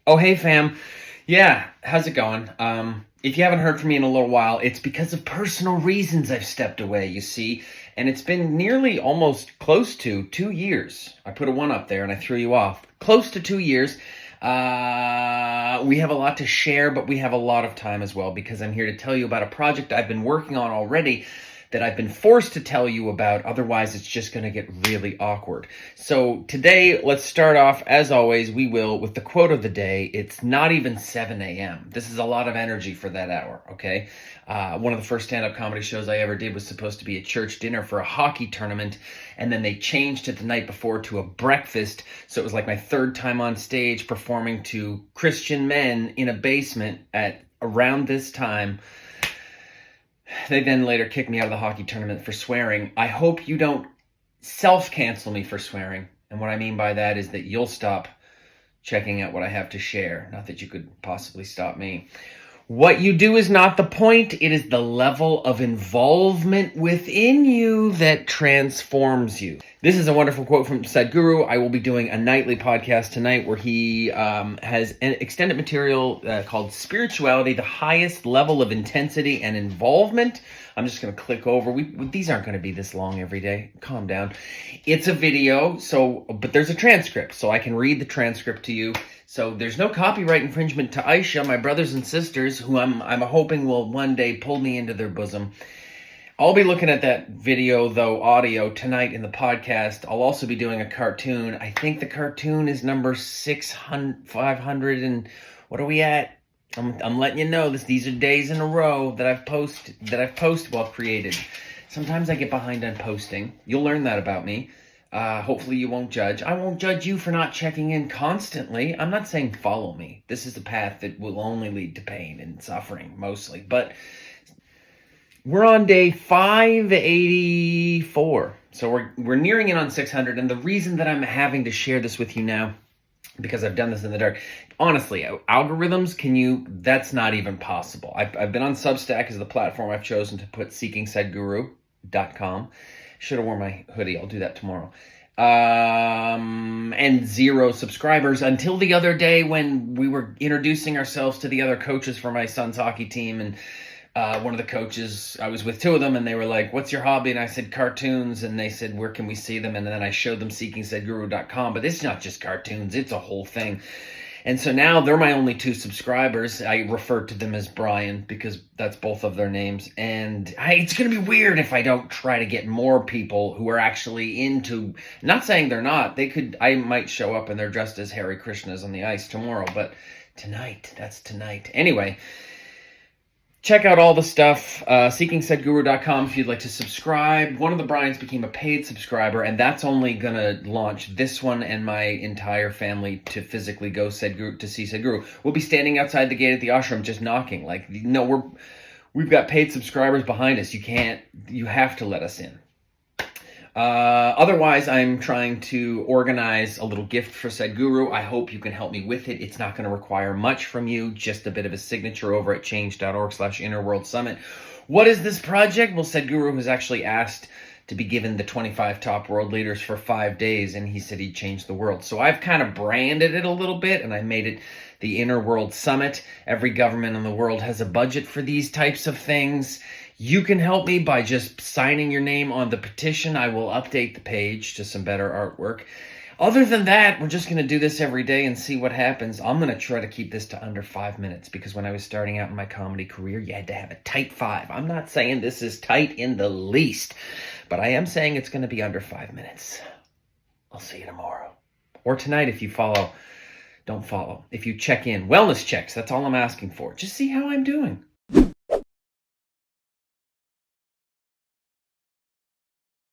Oh, hey fam. Yeah, how's it going? If you haven't heard from me in a little while, it's because of personal reasons I've stepped away, you see. And it's been nearly almost close to 2 years. I put a one up there and I threw you off. Close to 2 years. We have a lot to share, but we have a lot of time as well because I'm here to tell you about a project I've been working on already that I've been forced to tell you about. Otherwise, it's just going to get really awkward. So today, let's start off, as always, we will, with the quote of the day. It's not even 7 a.m. This is a lot of energy for that hour, okay? One of the first stand-up comedy shows I ever did was supposed to be a church dinner for a hockey tournament, and then they changed it the night before to a breakfast, so it was like my third time on stage performing to Christian men in a basement at around this time. They then later kicked me out of the hockey tournament for swearing. I hope you don't self-cancel me for swearing. And what I mean by that is that you'll stop checking out what I have to share. Not that you could possibly stop me. What you do is not the point. It is the level of involvement within you that transforms you. This is a wonderful quote from Sadhguru. I will be doing a nightly podcast tonight where he has an extended material called Spirituality, the Highest Level of Intensity and Involvement. I'm just going to click over. These aren't going to be this long every day. Calm down. It's a video, but there's a transcript, so I can read the transcript to you. So there's no copyright infringement to Aisha, my brothers and sisters, who I'm hoping will one day pull me into their bosom. I'll be looking at that video, though, audio, tonight in the podcast. I'll also be doing a cartoon. I think the cartoon is number 500, and what are we at? I'm letting you know these are days in a row that I've posted while created. Sometimes I get behind on posting. You'll learn that about me. Hopefully you won't judge. I won't judge you for not checking in constantly. I'm not saying follow me. This is a path that will only lead to pain and suffering, mostly. But we're on day 584. So we're nearing in on 600. And the reason that I'm having to share this with you now, because I've done this in the dark, honestly, algorithms, that's not even possible. I've been on Substack as the platform I've chosen to put seekingsadhguru.com. Should have worn my hoodie. I'll do that tomorrow. And 0 subscribers until the other day when we were introducing ourselves to the other coaches for my son's hockey team. And one of the coaches, I was with 2 of them, and they were like, "What's your hobby?" And I said, "Cartoons." And they said, "Where can we see them?" And then I showed them seekingsadhguru.com. But it's not just cartoons. It's a whole thing. And so now they're my only 2 subscribers. I refer to them as Brian because that's both of their names. And it's going to be weird if I don't try to get more people who are actually into, not saying they're not. I might show up and they're dressed as Hare Krishnas on the ice tomorrow. But that's tonight. Anyway, check out all the stuff, seekingsadhguru.com if you'd like to subscribe. One of the Bryans became a paid subscriber, and that's only going to launch this one and my entire family to physically go to see Sadhguru. We'll be standing outside the gate at the ashram just knocking. We've got paid subscribers behind us. You have to let us in. Otherwise, I'm trying to organize a little gift for Sadhguru. I hope you can help me with it. It's not going to require much from you, just a bit of a signature over at change.org/innerworld summit. What is this project? Well, Sadhguru has actually asked to be given the 25 top world leaders for 5 days, and he said he'd change the world. So I've kind of branded it a little bit, and I made it the Inner World Summit. Every government in the world has a budget for these types of things. You can help me by just signing your name on the petition. I will update the page to some better artwork. Other than that, we're just going to do this every day and see what happens. I'm going to try to keep this to under 5 minutes because when I was starting out in my comedy career, you had to have a tight 5. I'm not saying this is tight in the least, but I am saying it's going to be under 5 minutes. I'll see you tomorrow. Or tonight if you follow. Don't follow. If you check in. Wellness checks, that's all I'm asking for. Just see how I'm doing.